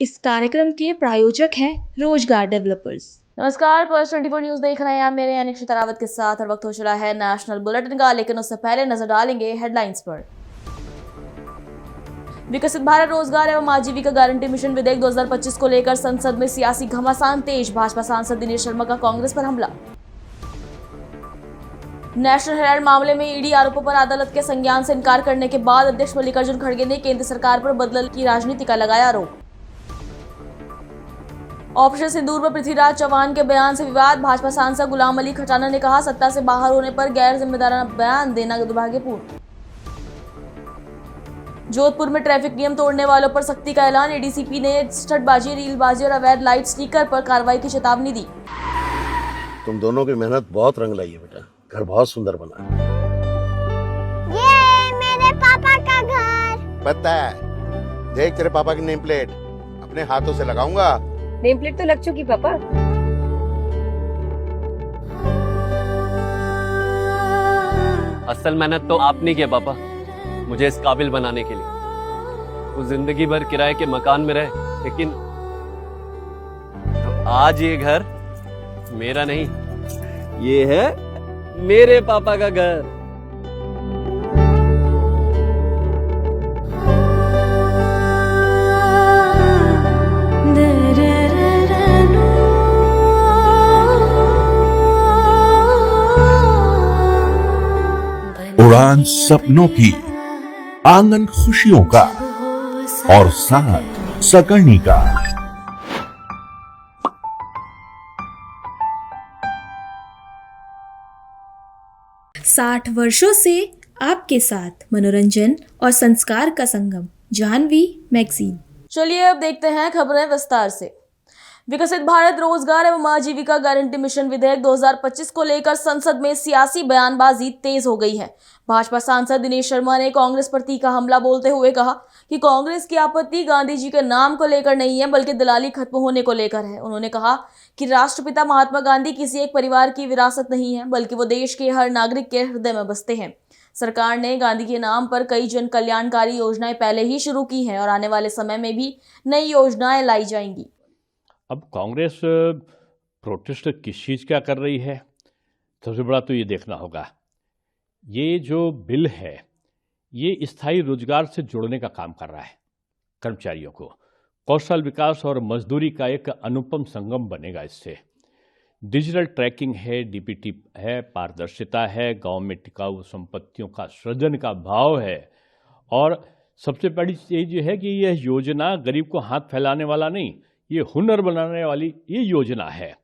इस कार्यक्रम के प्रायोजक हैं रोजगार डेवलपर्स। नमस्कार, फर्स्ट 24 न्यूज देख रहे हैं आप मेरे यानी अक्षता रावत के साथ और वक्त हो चला है नेशनल बुलेटिन का, लेकिन उससे पहले नजर डालेंगे हेडलाइंस पर। विकसित भारत रोजगार एवं आजीविका गारंटी मिशन विधेयक 2025 को लेकर संसद में सियासी घमासान तेज, भाजपा सांसद दिनेश शर्मा का कांग्रेस पर हमला। नेशनल हेराल्ड मामले में ईडी आरोपों पर अदालत के संज्ञान से इनकार करने के बाद अध्यक्ष मल्लिकार्जुन खड़गे ने केंद्र सरकार पर बदल की राजनीति का लगाया आरोप। ऑपरेशन सिंदूर पर पृथ्वीराज चौहान के बयान से विवाद, भाजपा सांसद गुलाम अली खटाना ने कहा सत्ता से बाहर होने पर गैर जिम्मेदाराना बयान देना दुर्भाग्यपूर्ण। जोधपुर में ट्रैफिक नियम तोड़ने वालों पर सख्ती का ऐलान, एडीसीपी ने स्टंटबाजी, रीलबाजी और अवैध लाइट स्टिकर पर कार्रवाई की चेतावनी दी। तुम दोनों की मेहनत बहुत रंग लाई है बेटा, घर बहुत सुंदर बना है। ये मेरे पापा का घर। पता है, देख तेरे पापा की नेम प्लेट अपने हाथों से लगाऊंगा। नेम प्लेट तो लग चुकी पापा। असल मेहनत तो आपने की है पापा, मुझे इस काबिल बनाने के लिए। वो जिंदगी भर किराए के मकान में रहे, लेकिन तो आज ये घर मेरा नहीं, ये है मेरे पापा का घर। उड़ान सपनों की, आंगन खुशियों का और साथ सकर्णी का। 60 वर्षों से आपके साथ मनोरंजन और संस्कार का संगम, जाह्नवी मैगजीन। चलिए अब देखते हैं खबरें विस्तार से। विकसित भारत रोजगार एवं आजीविका गारंटी मिशन विधेयक 2025 को लेकर संसद में सियासी बयानबाजी तेज हो गई है। भाजपा सांसद दिनेश शर्मा ने कांग्रेस पर तीखा हमला बोलते हुए कहा कि कांग्रेस की आपत्ति गांधी जी के नाम को लेकर नहीं है, बल्कि दलाली खत्म होने को लेकर है। उन्होंने कहा कि राष्ट्रपिता महात्मा गांधी किसी एक परिवार की विरासत नहीं है, बल्कि वो देश के हर नागरिक के हृदय में बसते हैं। सरकार ने गांधी के नाम पर कई जन कल्याणकारी योजनाएं पहले ही शुरू की हैं और आने वाले समय में भी नई योजनाएं लाई जाएंगी। अब कांग्रेस प्रोटेस्ट किस चीज़ का कर रही है, सबसे बड़ा तो ये देखना होगा। ये जो बिल है ये स्थायी रोजगार से जोड़ने का काम कर रहा है। कर्मचारियों को कौशल विकास और मजदूरी का एक अनुपम संगम बनेगा। इससे डिजिटल ट्रैकिंग है, डीबीटी है, पारदर्शिता है, गांव में टिकाऊ संपत्तियों का सृजन का भाव है। और सबसे बड़ी चीज़ ये है कि यह योजना गरीब को हाथ फैलाने वाला नहीं, ये हुनर बनाने वाली ये योजना है।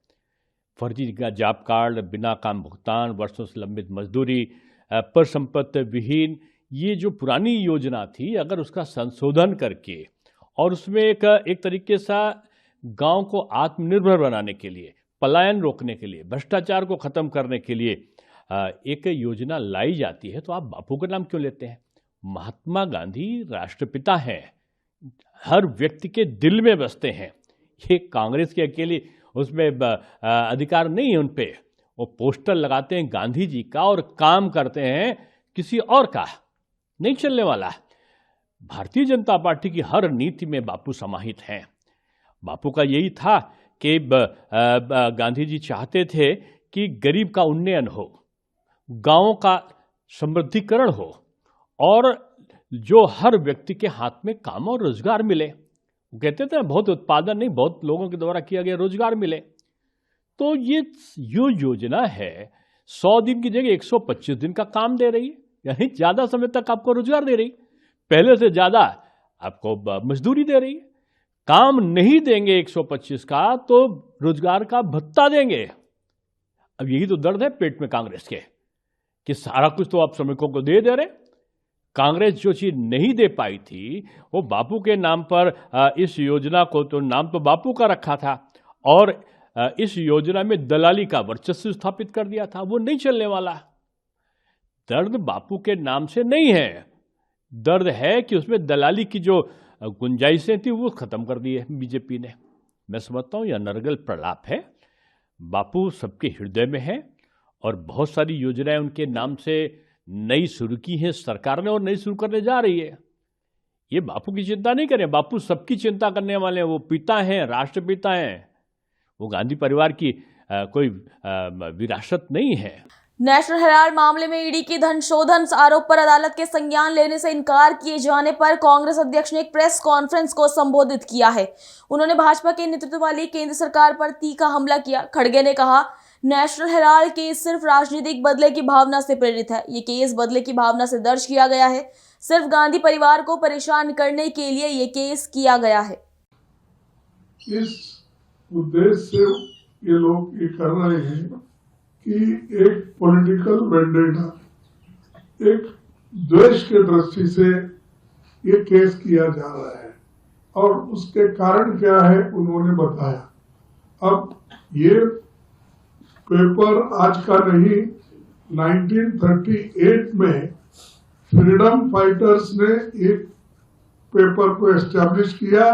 फर्जी का जॉब कार्ड, बिना काम भुगतान, वर्षों से लंबित मजदूरी, पर संपत्ति विहीन, ये जो पुरानी योजना थी, अगर उसका संशोधन करके और उसमें एक तरीके से गांव को आत्मनिर्भर बनाने के लिए, पलायन रोकने के लिए, भ्रष्टाचार को ख़त्म करने के लिए एक योजना लाई जाती है, तो आप बापू का नाम क्यों लेते हैं? महात्मा गांधी राष्ट्रपिता हैं, हर व्यक्ति के दिल में बसते हैं। ये कांग्रेस की अकेली उसमें अधिकार नहीं है उन पे। वो पोस्टर लगाते हैं गांधी जी का और काम करते हैं किसी और का, नहीं चलने वाला। भारतीय जनता पार्टी की हर नीति में बापू समाहित हैं। बापू का यही था कि गांधी जी चाहते थे कि गरीब का उन्नयन हो, गांवों का समृद्धिकरण हो और जो हर व्यक्ति के हाथ में काम और रोजगार मिले। वो कहते थे बहुत उत्पादन नहीं, बहुत लोगों के द्वारा किया गया रोजगार मिले। तो ये जो योजना है 100 दिन की जगह 125 दिन का काम दे रही है, यानी ज़्यादा समय तक आपको रोजगार दे रही, पहले से ज़्यादा आपको मजदूरी दे रही। काम नहीं देंगे 125 का तो रोजगार का भत्ता देंगे। अब यही तो दर्द है पेट में कांग्रेस के कि सारा कुछ तो आप श्रमिकों को दे रहे। कांग्रेस जो चीज़ नहीं दे पाई थी वो बापू के नाम पर इस योजना को तो नाम तो बापू का रखा था और इस योजना में दलाली का वर्चस्व स्थापित कर दिया था। वो नहीं चलने वाला। दर्द बापू के नाम से नहीं है, दर्द है कि उसमें दलाली की जो गुंजाइशें थी वो खत्म कर दी है बीजेपी ने। मैं समझता हूँ यह नरगल प्रलाप है। बापू सबके हृदय में है और बहुत सारी योजनाएं उनके नाम से नई शुरू की हैं सरकार ने और नई शुरू करने जा रही है। ये बापू की चिंता नहीं करें, बापू सबकी चिंता करने वाले हैं। वो पिता हैं, राष्ट्रपिता हैं। वो गांधी परिवार की कोई विरासत नहीं है। नेशनल हेराल्ड मामले में ईडी की धन शोधन आरोप पर अदालत के संज्ञान लेने से इनकार किए जाने पर कांग्रेस अध्यक्ष ने एक प्रेस कॉन्फ्रेंस को संबोधित किया है। उन्होंने भाजपा के नेतृत्व वाली केंद्र सरकार पर तीखा हमला किया। खड़गे ने कहा, नेशनल हेराल्ड केस सिर्फ राजनीतिक बदले की भावना से प्रेरित है। ये केस बदले की भावना से दर्ज किया गया है। सिर्फ गांधी परिवार को परेशान करने के लिए ये केस किया गया है। इस उद्देश्य से ये लोग ये कर रहे हैं कि एक पॉलिटिकल वेंडेटा, एक द्वेष के दृष्टि से ये केस किया जा रहा है और उसके कारण क्या है उन्होंने बताया। अब ये पेपर आज का नहीं, 1938 में फ्रीडम फाइटर्स ने एक पेपर को एस्टेब्लिश किया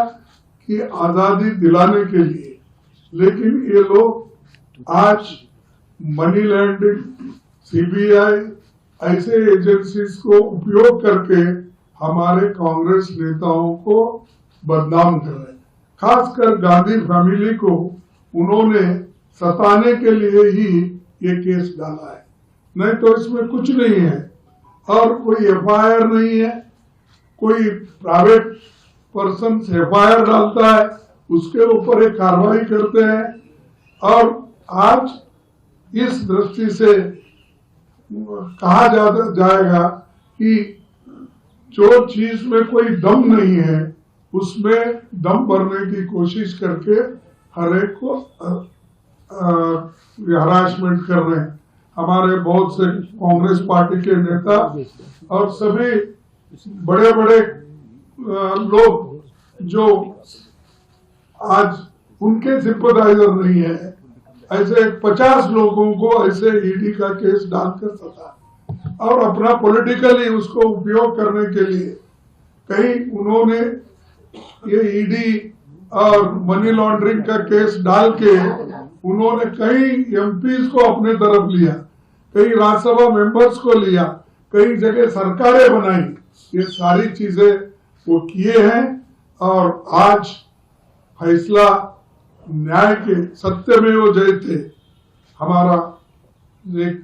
कि आजादी दिलाने के लिए, लेकिन ये लोग आज मनी लैंडिंग, सीबीआई ऐसे एजेंसीज को उपयोग करके हमारे कांग्रेस नेताओं को बदनाम कर रहे हैं। खासकर गांधी फैमिली को उन्होंने सताने के लिए ही ये केस डाला है, नहीं तो इसमें कुछ नहीं है और कोई एफआईआर नहीं है। कोई प्राइवेट पर्सन एफआईआर डालता है, उसके ऊपर एक कार्रवाई करते हैं और आज इस दृष्टि से कहा जाएगा कि जो चीज में कोई दम नहीं है उसमें दम भरने की कोशिश करके हर एक को हरासमेंट कर रहे हैं। हमारे बहुत से कांग्रेस पार्टी के नेता और सभी बड़े बड़े लोग जो आज उनके सिंपैथाइजर नहीं है, ऐसे 50 लोगों को ऐसे ईडी का केस डालकर सता और अपना पॉलिटिकली उसको उपयोग करने के लिए कहीं उन्होंने ये ईडी और मनी लॉन्ड्रिंग का केस डाल के उन्होंने कई एमपीज को अपने तरफ लिया, कई राज्यसभा मेंबर्स को लिया, कई जगह सरकारें बनाई। ये सारी चीजें वो किए हैं और आज फैसला न्याय के सत्य में वो जयते हमारा एक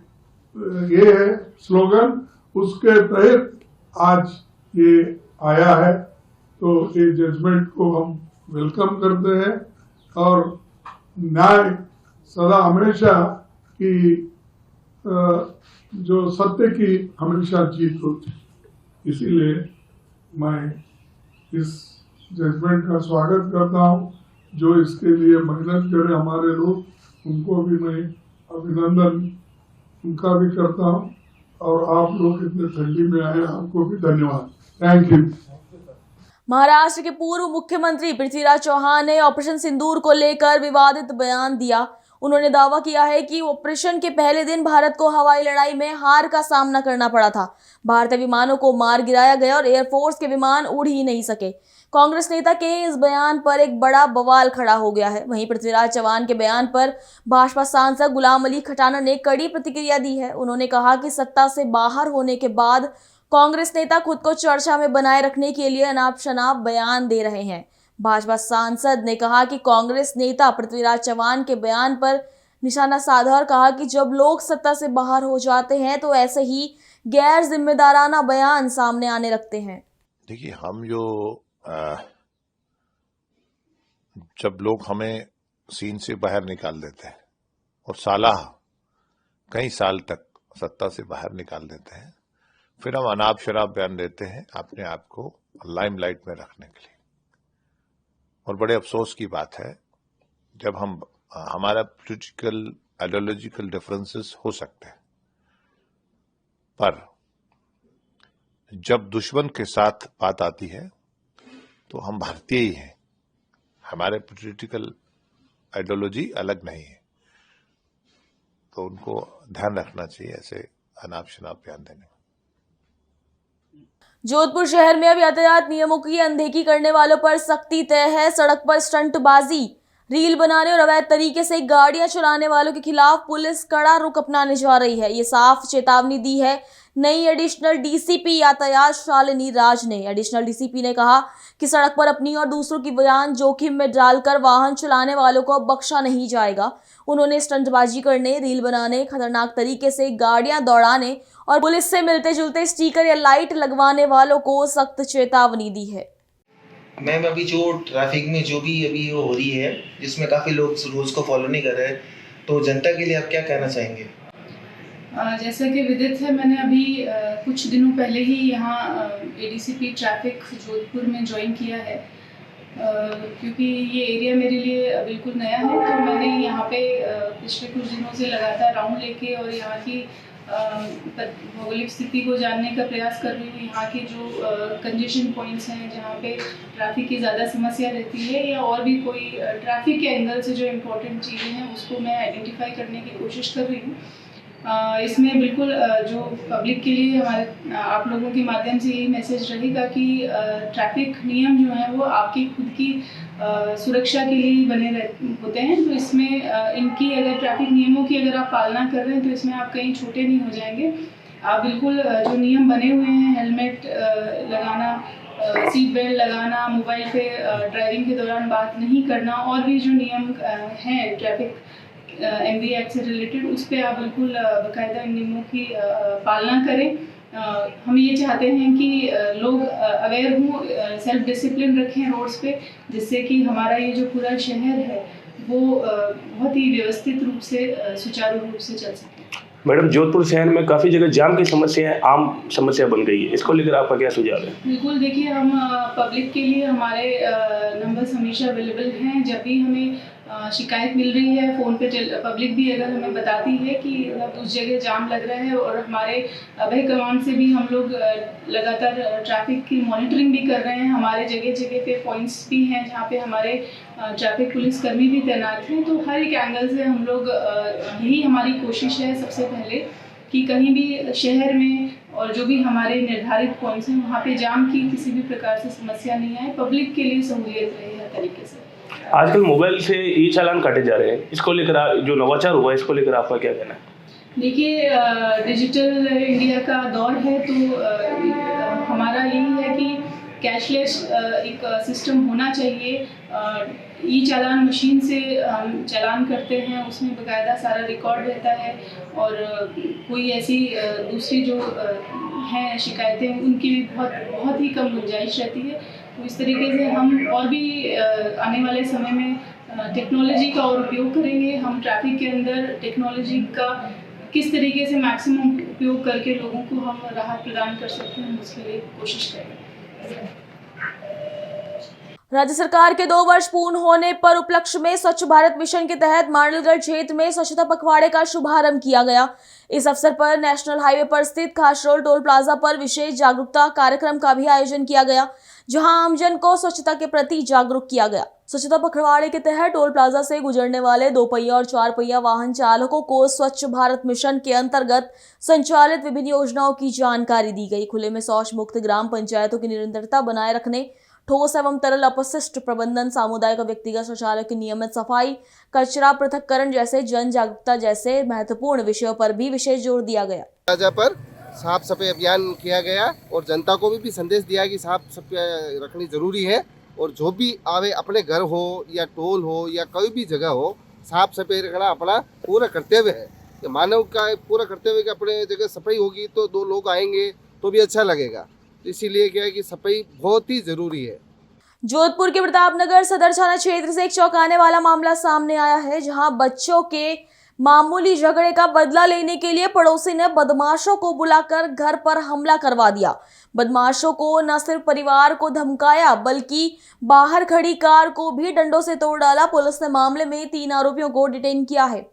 ये है स्लोगन, उसके तहत आज ये आया है। तो ये जजमेंट को हम वेलकम करते हैं और न्याय सदा हमेशा की जो सत्य की हमेशा जीत होती, इसीलिए मैं इस जजमेंट का स्वागत करता हूँ। जो इसके लिए मेहनत करे हमारे लोग, उनको भी मैं अभिनंदन उनका भी करता हूँ और आप लोग इतने ठंडी में आए, आपको भी धन्यवाद। Thank you. महाराष्ट्र के पूर्व मुख्यमंत्री पृथ्वीराज चौहान ने ऑपरेशन सिंदूर को लेकर विवादित बयान दिया। उन्होंने दावा किया है कि ऑपरेशन के पहले दिन भारत को हवाई लड़ाई में हार का सामना करना पड़ा था। भारतीय विमानों को मार गिराया गया और एयरफोर्स के विमान उड़ ही नहीं सके। कांग्रेस नेता के इस बयान पर एक बड़ा बवाल खड़ा हो गया है। वहीं पृथ्वीराज चौहान के बयान पर भाजपा सांसद गुलाम अली खटाना ने कड़ी प्रतिक्रिया दी है। उन्होंने कहा कि सत्ता से बाहर होने के बाद कांग्रेस नेता खुद को चर्चा में बनाए रखने के लिए अनाप शनाप बयान दे रहे हैं। भाजपा सांसद ने कहा कि कांग्रेस नेता पृथ्वीराज चौहान के बयान पर निशाना साधा और कहा कि जब लोग सत्ता से बाहर हो जाते हैं तो ऐसे ही गैर जिम्मेदाराना बयान सामने आने लगते हैं। देखिए, हम जो जब लोग हमें सीन से बाहर निकाल देते हैं और सालाह कई साल तक सत्ता से बाहर निकाल देते हैं, फिर हम अनाप शनाप बयान देते हैं अपने आप को लाइमलाइट में रखने के लिए। और बड़े अफसोस की बात है, जब हम हमारा पॉलिटिकल आइडियोलॉजिकल डिफरेंसेस हो सकते हैं, पर जब दुश्मन के साथ बात आती है तो हम भारतीय ही हैं, हमारे पॉलिटिकल आइडियोलॉजी अलग नहीं है। तो उनको ध्यान रखना चाहिए ऐसे अनाप शनाप बयान देने में। जोधपुर शहर में अब यातायात नियमों की अनदेखी करने वालों पर सख्ती तय है। सड़क पर स्टंटबाजी, रील बनाने और अवैध तरीके से गाड़ियां चलाने वालों के खिलाफ पुलिस कड़ा रुख अपनाने जा रही है। ये साफ चेतावनी दी है नई एडिशनल डीसीपी यातायात शालिनी राज ने। एडिशनल डीसीपी ने कहा कि सड़क पर अपनी और दूसरों की जान जोखिम में डालकर वाहन चलाने वालों को बख्शा नहीं जाएगा। उन्होंने स्टंटबाजी करने, रील बनाने, खतरनाक तरीके से गाड़ियां दौड़ाने और पुलिस से मिलते जुलते स्टिकर या लाइट लगवाने वालों को सख्त चेतावनी दी है। मैम, अभी जो ट्रैफिक में जो भी अभी वो हो रही है, जिसमें काफ़ी लोग रूल्स को फॉलो नहीं कर रहे, तो जनता के लिए आप क्या कहना चाहेंगे? जैसा कि विदित है, मैंने अभी कुछ दिनों पहले ही यहाँ एडीसीपी ट्रैफिक जोधपुर में ज्वाइन किया है, क्योंकि ये एरिया मेरे लिए बिल्कुल नया है। तो मैंने यहाँ पे पिछले कुछ दिनों से लगातार राउंड लेके और यहाँ की भौगोलिक स्थिति को जानने का प्रयास कर रही हूँ। यहाँ के जो कंजेशन पॉइंट्स हैं, जहाँ पे ट्रैफिक की ज़्यादा समस्या रहती है, या और भी कोई ट्रैफिक के एंगल से जो इम्पोर्टेंट चीज़ें हैं उसको मैं आइडेंटिफाई करने की कोशिश कर रही हूँ। इसमें बिल्कुल जो पब्लिक के लिए हमारे आप लोगों के माध्यम से यही मैसेज रहेगा कि ट्रैफिक नियम जो हैं वो आपकी खुद की सुरक्षा के लिए बने होते हैं। तो इसमें इनकी अगर ट्रैफिक नियमों की अगर आप पालना कर रहे हैं तो इसमें आप कहीं छोटे नहीं हो जाएंगे। आप बिल्कुल जो नियम बने हुए हैं, हेलमेट लगाना, सीट बेल्ट लगाना, मोबाइल पे ड्राइविंग के दौरान बात नहीं करना, और भी जो नियम हैं ट्रैफिक MV एक्ट से रिलेटेड, उस पर आप बिल्कुल बाकायदा इन नियमों की पालना करें। हम ये चाहते हैं कि लोग अवेयर हों, सेल्फ डिसिप्लिन रखें रोड्स पे, जिससे कि हमारा ये जो पूरा शहर है वो बहुत ही व्यवस्थित रूप से सुचारू रूप से चल सके। मैडम, जोधपुर शहर में काफ़ी जगह जाम की समस्या है, आम समस्या बन गई है, इसको लेकर आपका क्या सुझाव है? बिल्कुल, देखिए, हम पब्लिक के लिए हमारे नंबर्स हमेशा अवेलेबल हैं। जब भी हमें शिकायत मिल रही है फ़ोन पे, पब्लिक भी अगर हमें बताती है कि उस जगह जाम लग रहा है, और हमारे अभय कमांड से भी हम लोग लगातार ट्रैफिक की मॉनिटरिंग भी कर रहे हैं। हमारे जगह जगह पे पॉइंट्स भी हैं जहाँ पे हमारे ट्रैफिक पुलिस कर्मी भी तैनात हैं। तो हर एक एंगल से हम लोग, यही हमारी कोशिश है सबसे पहले कि कहीं भी शहर में और जो भी हमारे निर्धारित पॉइंट्स हैं वहाँ पे जाम की किसी भी प्रकार से समस्या नहीं आए, पब्लिक के लिए सहूलियत रहे हर तरीके से। आजकल मोबाइल से ई चालान काटे जा रहे हैं, इसको लेकर जो नवाचार हुआ है इसको लेकर आपका क्या कहना है? देखिए, डिजिटल इंडिया का दौर है, तो हमारा यही है कि कैशलेस एक सिस्टम होना चाहिए। ई चालान मशीन से हम चालान करते हैं, उसमें बाकायदा सारा रिकॉर्ड रहता है, और कोई ऐसी दूसरी जो हैं शिकायतें, उनकी भी बहुत ही कम गुंजाइश रहती है। तो इस तरीके से हम और भी आने वाले समय में टेक्नोलॉजी का और उपयोग करेंगे। हम ट्रैफिक के अंदर टेक्नोलॉजी का किस तरीके से मैक्सिमम उपयोग करके लोगों को हम राहत प्रदान कर सकते हैं, उसके लिए कोशिश करेंगे। राज्य सरकार के 2 वर्ष पूर्ण होने पर उपलक्ष्य में स्वच्छ भारत मिशन के तहत मांडलगढ़ क्षेत्र में स्वच्छता पखवाड़े का शुभारंभ किया गया। इस अवसर पर नेशनल हाईवे पर स्थित खासरोल टोल प्लाजा पर विशेष जागरूकता कार्यक्रम का भी आयोजन किया गया, जहां आमजन को स्वच्छता के प्रति जागरूक किया गया। स्वच्छता पखवाड़े के तहत टोल प्लाजा से गुजरने वाले 2 पहिया और 4 पहिया वाहन चालकों को स्वच्छ भारत मिशन के अंतर्गत संचालित विभिन्न योजनाओं की जानकारी दी गई। खुले में शौच मुक्त ग्राम पंचायतों की निरंतरता बनाए रखने, ठोस एवं तरल अपशिष्ट प्रबंधन, सामुदायिक व्यक्तिगत शौचालय की नियमित सफाई, कचरा पृथक्करण जैसे जन जागरूकता जैसे महत्वपूर्ण विषयों पर भी विशेष जोर दिया गया। प्लाजा पर साफ सफाई अभियान किया गया और जनता को भी संदेश दिया कि साफ सफाई रखनी जरूरी है, और जो भी आवे अपने घर हो या टोल हो या कोई भी जगह हो, साफ सफाई रखना अपना पूरा कर्तव्य है। ये मानव का पूरा कर्तव्य कि अपने जगह सफाई होगी तो 2 लोग आएंगे तो भी अच्छा लगेगा। तो इसीलिए क्या है कि सफाई बहुत ही जरूरी है। जोधपुर के प्रतापनगर सदर थाना क्षेत्र से एक चौंकाने वाला मामला सामने आया है, जहां बच्चों के मामूली झगड़े का बदला लेने के लिए पड़ोसी ने बदमाशों को बुलाकर घर पर हमला करवा दिया। बदमाशों को न सिर्फ परिवार को धमकाया बल्कि बाहर खड़ी कार को भी डंडों से तोड़ डाला। पुलिस ने मामले में 3 आरोपियों को डिटेन किया है।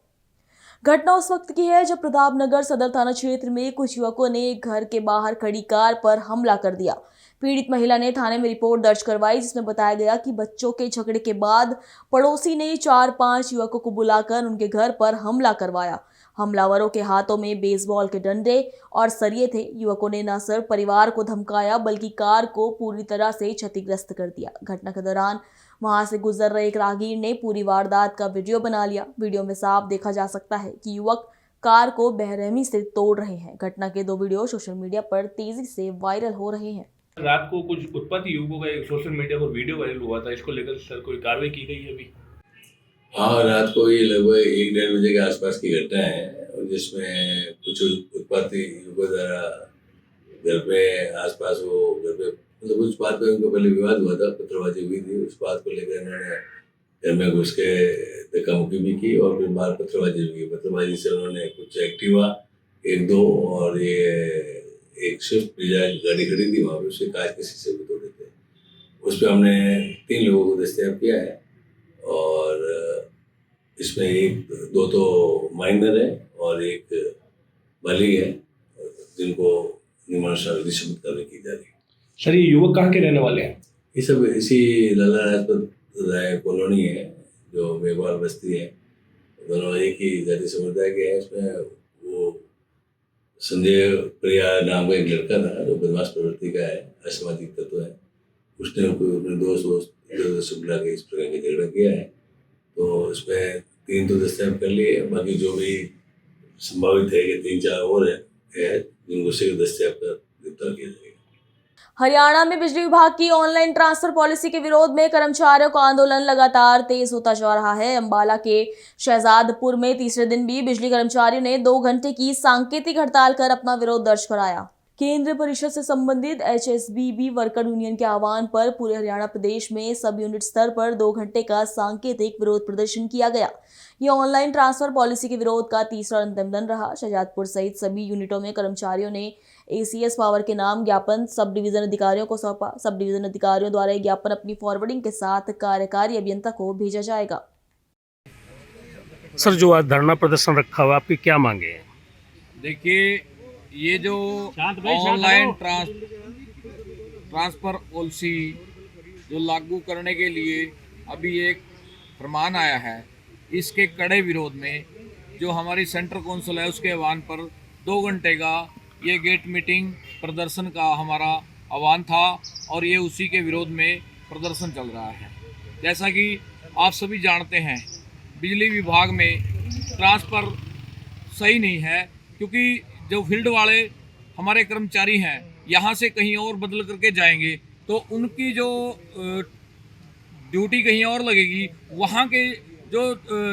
घटना उस वक्त की है जब प्रतापनगर सदर थाना क्षेत्र में कुछ युवकों ने घर के बाहर खड़ी कार पर हमला कर दिया। पीड़ित महिला ने थाने में रिपोर्ट दर्ज करवाई, जिसमें बताया गया कि बच्चों के झगड़े के बाद पड़ोसी ने 4-5 युवकों को बुलाकर उनके घर पर हमला करवाया। हमलावरों के हाथों में बेसबॉल के डंडे और सरिये थे। युवकों ने न सिर्फ परिवार को धमकाया बल्कि कार को पूरी तरह से क्षतिग्रस्त कर दिया। घटना के दौरान वहां से गुजर रहे एक राहगीर ने पूरी वारदात का वीडियो बना लिया। वीडियो में साफ देखा जा सकता है कि युवक कार को बेरहमी से तोड़ रहे हैं। घटना के 2 वीडियो सोशल मीडिया पर तेजी से वायरल हो रहे हैं। रात को कुछ उत्पाती युवकों का एक सोशल मीडिया पर वीडियो वायरल हुआ था, इसको लेकर सर कोई कार्रवाई की गई है अभी? हाँ, रात को ये लगभग 1-1:30 बजे के आसपास की घटना है, और जिसमें कुछ उत्पाती युवकों द्वारा घर पे आसपास वो घर पे मतलब उस बात पे उनको पहले विवाद हुआ था, पत्थरबाजी हुई थी। उस बात को लेकर इन्होंने घर में घुस के धक्का मुक्की भी की और फिर बाहर पत्थरबाजी भी की। पत्थरबाजी से उन्होंने कुछ एक्टिवा 1-2 और ये एक स्विफ्ट डिजायर गाड़ी खड़ी थी वहाँ पे, उसके कांच के शीशे भी तोड़े थे। उस पर हमने 3 लोगों को दस्तयाब किया है, और इसमें 1-2 तो माइनर है और एक बालिग है, जिनको नियमानुसार शब्द कार्रवाई की जा रही है। सर, ये युवक कहाँ के रहने वाले हैं? ये सब इसी लाला लाजपत राय कॉलोनी है, जो मेघवाल बस्ती है। दोनों एक ही जाति समुदाय के हैं। इसमें वो संजय प्रिया नाम का एक लड़का था जो बदमाश प्रवृत्ति का है, असामाजिक तत्व है। उसने अपने दोस्त इधर से बुला के इस प्रकार का झगड़ा किया है। तो इसमें 3 तो दस्तयाब कर लिए, बाकी जो भी संभावित है कि 3-4 और है जिनको शीघ्र दस्तयाब कर गिरफ्तार किया जाएगा। हरियाणा में बिजली विभाग की ऑनलाइन ट्रांसफर पॉलिसी के विरोध में कर्मचारियों का आंदोलन लगातार तेज होता जा रहा है। अंबाला के शहजादपुर में तीसरे दिन भी बिजली कर्मचारियों ने 2 घंटे की सांकेतिक हड़ताल कर अपना विरोध दर्ज कराया। केंद्रीय परिषद से संबंधित HSBB वर्कर यूनियन के आह्वान पर पूरे हरियाणा प्रदेश में सब यूनिट स्तर पर 2 घंटे का सांकेतिक विरोध प्रदर्शन किया गया। ये ऑनलाइन ट्रांसफर पॉलिसी के विरोध का तीसरा और अंतिम दिन रहा। शहजादपुर सहित सभी यूनिटों में कर्मचारियों ने ACS पावर के नाम ज्ञापन सब डिवीजन अधिकारियों को सौंपा। सब डिवीजन अधिकारियों द्वारा ये ज्ञापन अपनी फॉरवर्डिंग के साथ कार्यकारी अभियंता को भेजा जाएगा। सर, जो आज धरना प्रदर्शन रखा हुआ, आपकी क्या मांगे हैं? देखिए, ये जो ऑनलाइन ट्रांसफर पॉलिसी जो लागू करने के लिए अभी एक फरमान आया है, इसके कड़े विरोध में जो हमारी सेंट्रल काउंसिल है उसके आह्वान पर 2 घंटे का ये गेट मीटिंग प्रदर्शन का हमारा आह्वान था, और ये उसी के विरोध में प्रदर्शन चल रहा है। जैसा कि आप सभी जानते हैं, बिजली विभाग में ट्रांसफ़र सही नहीं है, क्योंकि जो फील्ड वाले हमारे कर्मचारी हैं यहाँ से कहीं और बदल करके जाएंगे तो उनकी जो ड्यूटी कहीं और लगेगी। वहाँ के जो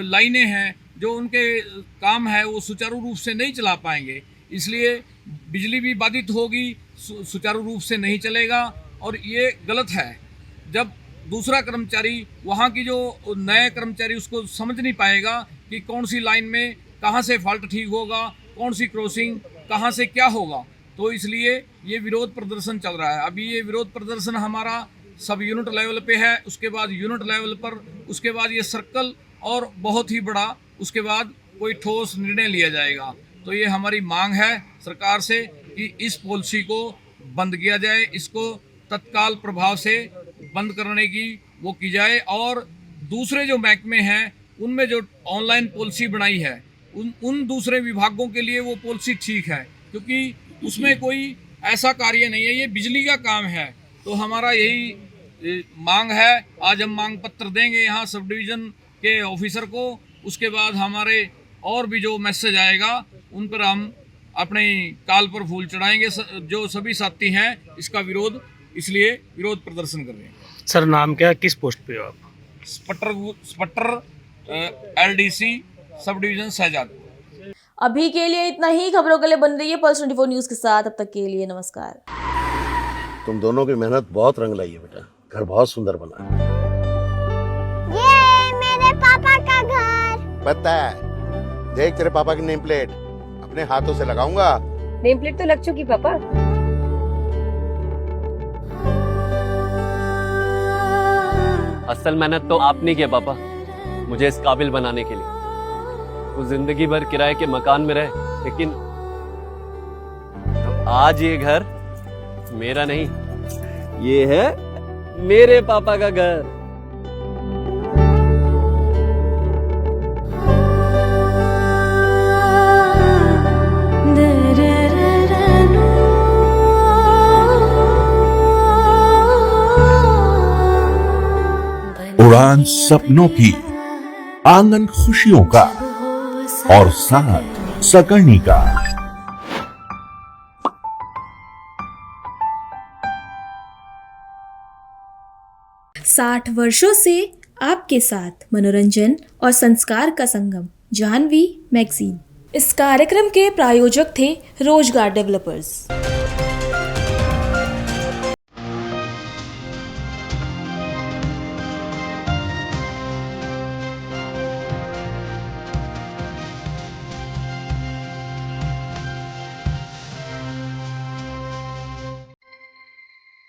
लाइनें हैं, जो उनके काम है, वो सुचारू रूप से नहीं चला पाएंगे। इसलिए बिजली भी बाधित होगी, सुचारू रूप से नहीं चलेगा, और ये गलत है। जब दूसरा कर्मचारी वहाँ की जो नए कर्मचारी उसको समझ नहीं पाएगा कि कौन सी लाइन में कहाँ से फॉल्ट ठीक होगा, कौन सी क्रॉसिंग कहाँ से क्या होगा, तो इसलिए ये विरोध प्रदर्शन चल रहा है। अभी ये विरोध प्रदर्शन हमारा सब यूनिट लेवल पे है, उसके बाद यूनिट लेवल पर, उसके बाद ये सर्कल, और बहुत ही बड़ा उसके बाद कोई ठोस निर्णय लिया जाएगा। तो ये हमारी मांग है सरकार से कि इस पॉलिसी को बंद किया जाए, इसको तत्काल प्रभाव से बंद करने की वो की जाए, और दूसरे जो महकमे हैं उनमें जो ऑनलाइन पॉलिसी बनाई है उन दूसरे विभागों के लिए वो पॉलिसी ठीक है, क्योंकि उसमें कोई ऐसा कार्य नहीं है, ये बिजली का काम है। तो हमारा यही मांग है। आज हम मांग पत्र देंगे यहाँ सब डिवीज़न के ऑफिसर को, उसके बाद हमारे और भी जो मैसेज आएगा उन पर हम अपने काल पर फूल चढ़ाएंगे। जो सभी साथी हैं इसका विरोध, इसलिए विरोध प्रदर्शन कर रहे हैं। सर, नाम क्या है, किस पोस्ट पे हो आप? स्पट्टर LDC सब डिवीजन शहजादपुर। अभी के लिए इतना ही। खबरों के लिए बन रही है पल्स 24 न्यूज के साथ। अब तक के लिए नमस्कार। तुम दोनों की मेहनत बहुत रंग लाई है बेटा, घर बहुत सुंदर बना है। ये मेरे पापा का घर। पता है, देख तेरे पापा की नेम प्लेट अपने हाथों से लगाऊंगा। नेम प्लेट तो लग चुकी पापा। असल मेहनत तो आपने की पापा, मुझे इस काबिल बनाने के लिए। वो जिंदगी भर किराए के मकान में रहे, लेकिन आज ये घर मेरा नहीं, ये है मेरे पापा का घर। उड़ान सपनों की, आंगन खुशियों का, और साथ सकर्णिका। 60 वर्षों से आपके साथ मनोरंजन और संस्कार का संगम, जाह्नवी मैगजीन। इस कार्यक्रम के प्रायोजक थे रोजगार डेवलपर्स।